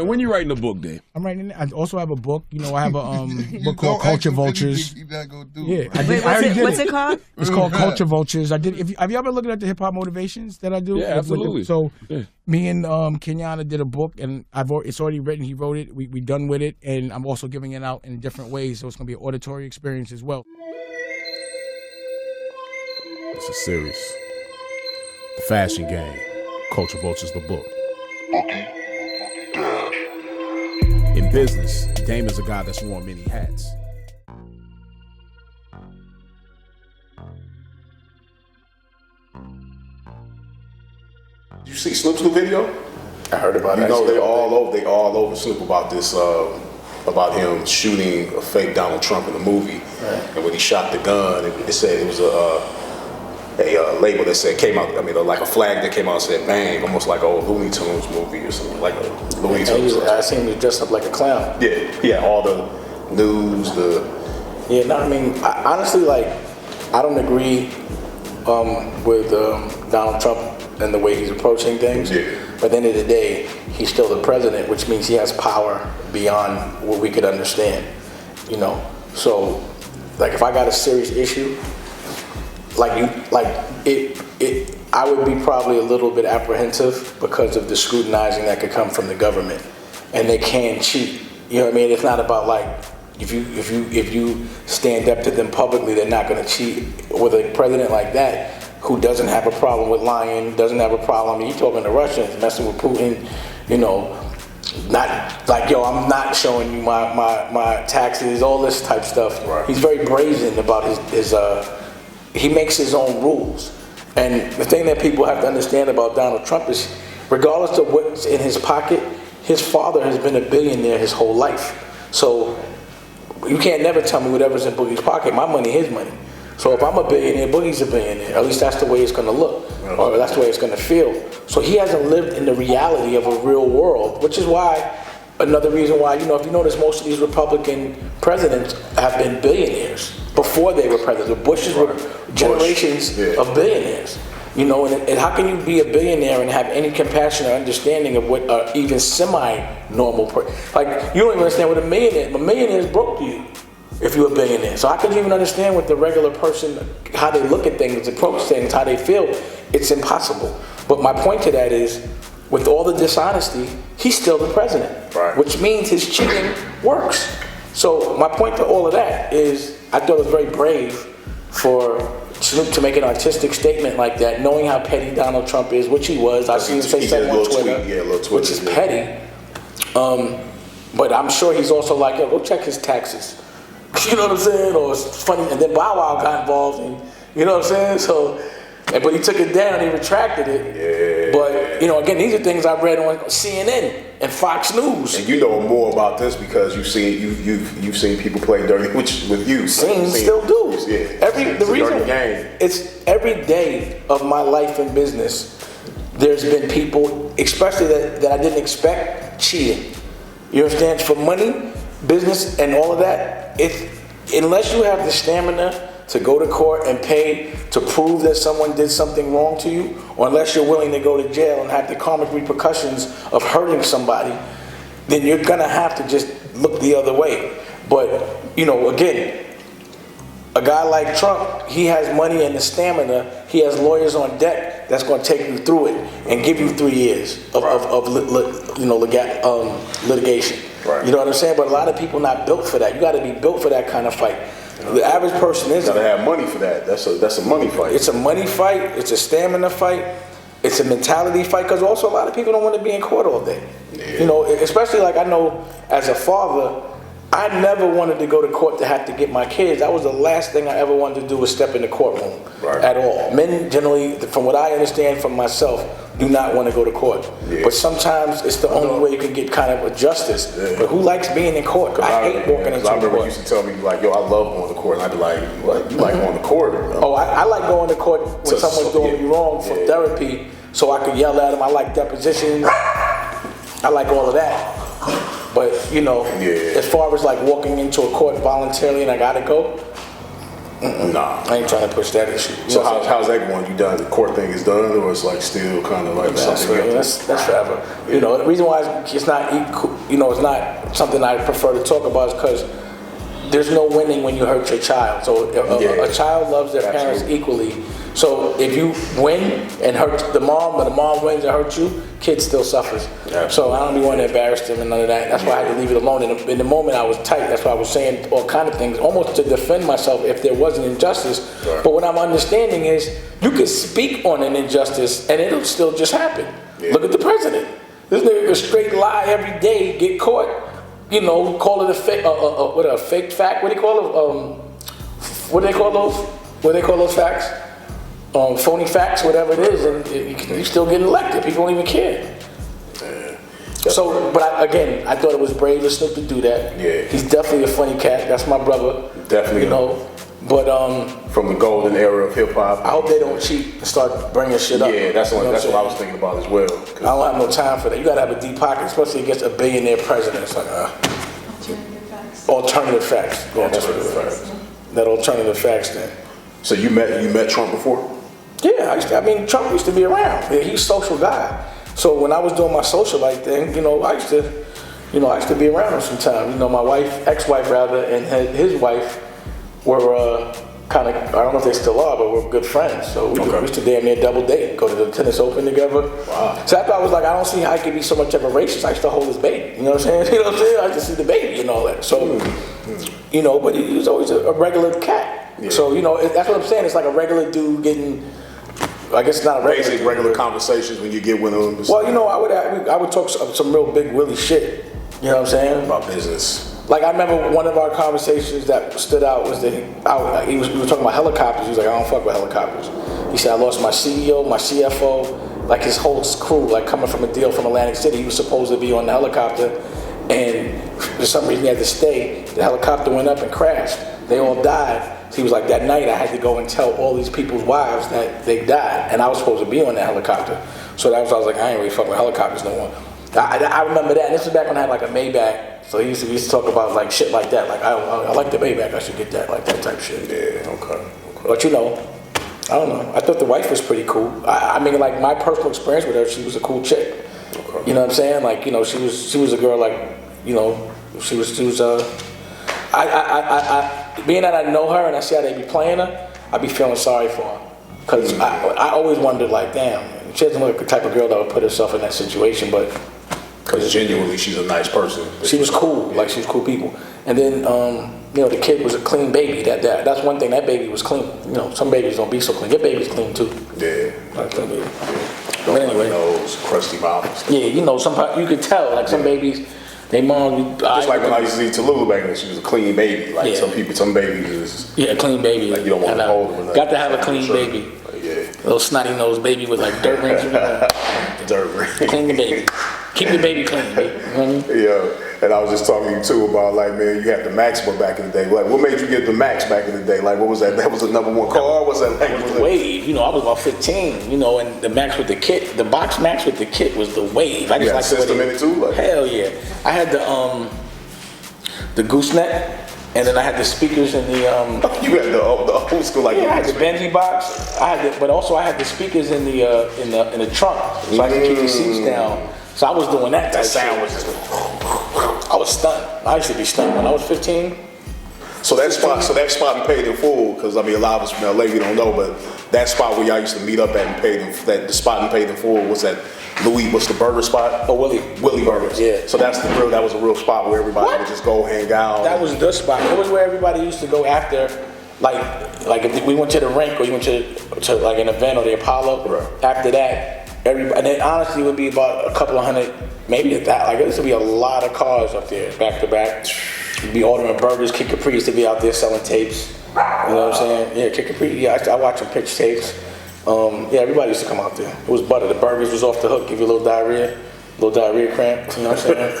When you writing a book, Dave? I'm writing. I also have a book. You know, I have a book called Culture Vultures. Yeah, What's it called? It's called Culture Vultures. I did. Have you ever looked at the hip hop motivations that I do? Yeah, absolutely. So me and Kenyatta did a book, and it's already written. He wrote it. We done with it, and I'm also giving it out in different ways. So it's gonna be an auditory experience as well. It's a series. The Fashion Game. Culture Vultures, the book. In business, Damon's a guy that's worn many hats. Did you see Snoop's new video? I heard about it. You know, they all over Snoop about this, about him shooting a fake Donald Trump in the movie. Right. And when he shot the gun, it said it was a label that said came out. I mean, like a flag that came out and said "Bang," almost like a Looney Tunes movie or something, like a Looney Tunes. I seen him dressed up like a clown. Yeah, he had all the news, Yeah, no, I mean, honestly, like, I don't agree with Donald Trump and the way he's approaching things. Yeah. But at the end of the day, he's still the president, which means he has power beyond what we could understand. You know, so like if I got a serious issue, I would be probably a little bit apprehensive because of the scrutinizing that could come from the government, and they can cheat. You know what I mean? It's not about like if you stand up to them publicly, they're not going to cheat. With a president like that, who doesn't have a problem with lying, doesn't have a problem. I mean, you're talking to Russians, messing with Putin, you know, not like, yo, I'm not showing you my taxes, all this type stuff. Right. He's very brazen about his he makes his own rules. And the thing that people have to understand about Donald Trump is, regardless of what's in his pocket, his father has been a billionaire his whole life. So you can't never tell me whatever's in Boogie's pocket. My money, his money. So if I'm a billionaire, Boogie's a billionaire. At least that's the way it's going to look, or that's the way it's going to feel. So he hasn't lived in the reality of a real world, which is why, another reason why, you know, if you notice, most of these Republican presidents have been billionaires before they were presidents. The Bushes were generations of billionaires. You know, and how can you be a billionaire and have any compassion or understanding of what even semi-normal like, you don't even understand what a millionaire is broke to you if you're a billionaire. So how can you even understand what the regular person, how they look at things, approach things, how they feel? It's impossible. But my point to that is, with all the dishonesty, he's still the president, which means his cheating works. So my point to all of that is, I thought it was very brave for Snoop to make an artistic statement like that, knowing how petty Donald Trump is, which he was. I've seen him say something on Twitter, which is petty. But I'm sure he's also like, yo, go check his taxes. You know what I'm saying? Or it's funny, and then Bow Wow got involved, and you know what I'm saying? So, but he took it down, he retracted it. Yeah. But, you know, again, these are things I've read on CNN and Fox News. And you know more about this because you've seen people play dirty with you. Still do. Yeah. The reason it's every day of my life in business, there's been people, especially that I didn't expect, cheating. You understand? For money, business, and all of that, unless you have the stamina to go to court and pay to prove that someone did something wrong to you, or unless you're willing to go to jail and have the karmic repercussions of hurting somebody, then you're gonna have to just look the other way. But, you know, again, a guy like Trump, he has money and the stamina, he has lawyers on deck that's gonna take you through it and give you 3 years of litigation. Right. You know what I'm saying? But a lot of people not built for that. You gotta be built for that kind of fight. The average person isn't. You gotta have money for that. That's a money fight. It's a money fight. It's a stamina fight. It's a mentality fight. Because also a lot of people don't want to be in court all day. Yeah. You know, especially like I know as a father, I never wanted to go to court to have to get my kids. That was the last thing I ever wanted to do was step in the courtroom at all. Men generally, from what I understand from myself, do not want to go to court. Yeah. But sometimes it's the only way you can get kind of a justice. Yeah. But who likes being in court? I hate walking into court. I remember you used to tell me, like, yo, I love going to court. And I'd be like, what? You like going to court? Oh, I like going to court when someone's doing me wrong for therapy, so I could yell at them. I like depositions. I like all of that. But, you know, as far as like walking into a court voluntarily and I gotta go, Nah. I ain't trying to push that issue. So how's that going? You done? The court thing is done, or it's like still kind of like something? That's forever. You know, the reason why it's not equal, you know, it's not something I prefer to talk about is because there's no winning when you hurt your child. So a child loves their parents equally. So if you win and hurt the mom, but the mom wins and hurts you, kid still suffers. Absolutely. So I don't be wanting to embarrass them and none of that. That's why I had to leave it alone. In the moment I was tight. That's why I was saying all kind of things, almost to defend myself if there was an injustice. Right. But what I'm understanding is you can speak on an injustice and it'll still just happen. Yeah. Look at the president. This nigga can straight lie every day, get caught. You know, call it a fake fact. What do you call it? What do they call those? What do they call those facts? Phony facts, whatever it is, and you still get elected. People don't even care. Yeah. So, but I thought it was brave of Snoop to do that. Yeah. He's definitely a funny cat. That's my brother. Definitely. You know, but from the golden era of hip hop. I hope they don't cheat and start bringing shit up. Yeah, that's what I was thinking about as well. I don't have no time for that. You gotta have a deep pocket, especially against a billionaire president. It's like alternative facts. That alternative facts thing. So you met Trump before? Yeah, Trump used to be around. Yeah, he's a social guy. So when I was doing my socialite thing, you know, I used to be around him sometimes. You know, my ex-wife rather, and his wife were kind of, I don't know if they still are, but we're good friends. So we used to damn near double date, go to the tennis open together. Wow. So after I was like, I don't see how I could be so much of a racist. I used to hold his baby. You know what I'm saying? I used to see the baby and all that. So, you know, but he was always a regular cat. Yeah. So, you know, that's what I'm saying. It's like a regular dude getting, I guess it's not a regular conversations when you get with them. Well, you know, I would talk some real big Willie shit. You know what I'm saying? About business. Like I remember one of our conversations that stood out was that we were talking about helicopters. He was like, I don't fuck with helicopters. He said, I lost my CEO, my CFO, like his whole crew, like coming from a deal from Atlantic City. He was supposed to be on the helicopter, and for some reason he had to stay. The helicopter went up and crashed. They all died. So he was like, that night I had to go and tell all these people's wives that they died, and I was supposed to be on that helicopter. So I was like, I ain't really fucking with helicopters no more. I remember that, and this was back when I had like a Maybach. So we used to talk about like shit like that. Like I like the Maybach, I should get that, like that type shit. Yeah, okay. But you know, I don't know. I thought the wife was pretty cool. I mean, like my personal experience with her, she was a cool chick. Okay. You know what I'm saying? Like, you know, she was a girl, like, you know, she was being that I know her and I see how they be playing her, I be feeling sorry for her. Cause I always wondered, like, damn, she doesn't look like the type of girl that would put herself in that situation, but because genuinely she's a nice person. She was cool, like she was cool people. And then, you know, the kid was a clean baby. That's one thing, that baby was clean. You know, some babies don't be so clean. Your baby's clean too. Yeah. Like that baby. But anyway. Those crusty mouths. Yeah, you know, you could tell, like some babies, they mom. Just like when I used to see Tallulah back then, she was a clean baby. Like some babies is. Yeah, a clean baby. Like you don't want to hold them. Got to have a clean baby. Yeah. Little snotty nosed baby with like dirt rings. Dirt rings. Clean the baby. Keep your baby clean, baby. You know what I mean? Yeah, and I was just talking to you too about like, man, you had the Maxima back in the day. Like, what made you get the Max back in the day? Like, what was that? That was the number one car? Was that like? It was the wave. You know, I was about 15. You know, and the Max with the kit, the box Max with the kit was the wave. I just had a system in it too. Like, hell yeah! I had the gooseneck. And then I had the speakers in the You had the old school like. Yeah, I had the Benji box. But also I had the speakers in the trunk, so I could keep the seats down. So I was doing that. That sound was just. I was stunned. I used to be stunned when I was 15. So that spot we paid in full, because I mean a lot of us from LA we don't know, but that spot where y'all used to meet up at and paid in, the spot we paid in full was that Louis, what's the burger spot? Oh, Willie Burgers. Yeah. So that was a real spot where everybody would just go hang out. That was the spot. It was where everybody used to go after, like if we went to the rink or you went to like an event or the Apollo. Right. After that, everybody, and then honestly it would be about a couple of hundred, maybe at that. Like there used to be a lot of cars up there, back to back. You'd be ordering burgers. Kid Capri used to be out there selling tapes. You know what I'm saying? Yeah, Kid Capri. Yeah, I watch him pitch tapes. Yeah, everybody used to come out there. It was butter. The burgers was off the hook. Give you a little diarrhea cramp. You know what I'm saying?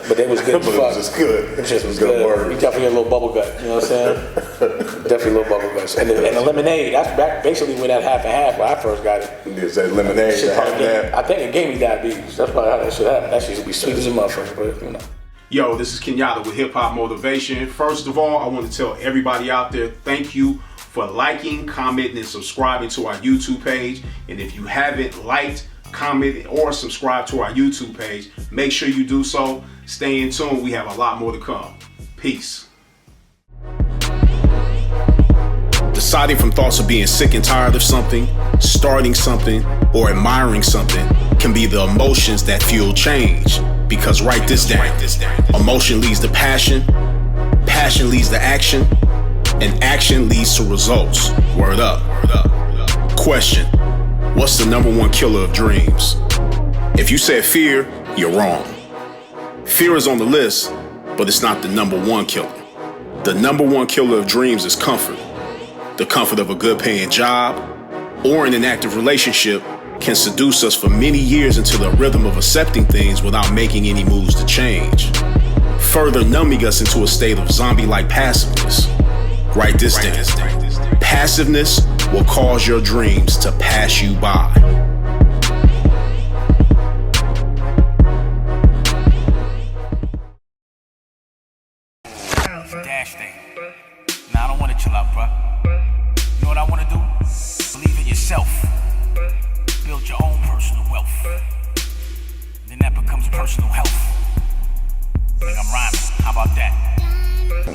But they was good as fuck. It was just good. It just was good. Burgers. You definitely had a little bubble gut. You know what I'm saying? Definitely a little bubble guts. And the lemonade. That's basically where that half and half when I first got it. There's that lemonade. I think it gave me diabetes. That's probably how that shit happened. That shit used to be sweet as a motherfucker, but you know. Yo, this is Kenyatta with Hip Hop Motivation. First of all, I want to tell everybody out there, thank you for liking, commenting, and subscribing to our YouTube page. And if you haven't liked, commented, or subscribed to our YouTube page, make sure you do so. Stay in tune. We have a lot more to come. Peace. Deciding from thoughts of being sick and tired of something, starting something, or admiring something can be the emotions that fuel change. Because write this down. Emotion leads to passion, passion leads to action, and action leads to results. Word up. Question: what's the #1 killer of dreams? If you said fear, you're wrong. Fear is on the list, but it's not the #1 killer. The #1 killer of dreams is comfort. The comfort of a good paying job or in an active relationship can seduce us for many years into the rhythm of accepting things without making any moves to change, further numbing us into a state of zombie-like passiveness. Write this down. Passiveness will cause your dreams to pass you by. Dash thing. Nah, I don't want to chill out, bro. You know what I want to do? Believe in yourself. Build your own personal wealth. Then that becomes personal health. I think I'm rhyming. How about that?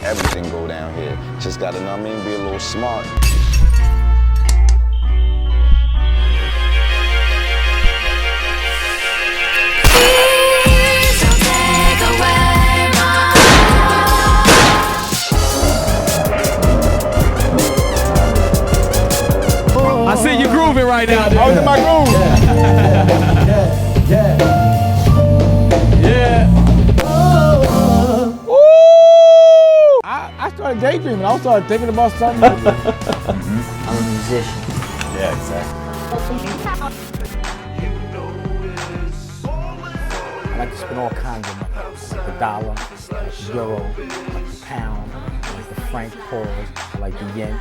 Everything go down here. Just gotta, know what I mean, be a little smart. I see you grooving right now. I was in my groove. I started daydreaming. I started thinking about something. I'm a musician. Yeah, exactly. I like to spend all kinds of money. Like the dollar, like the euro, like the pound, like the franc pause, like the yen.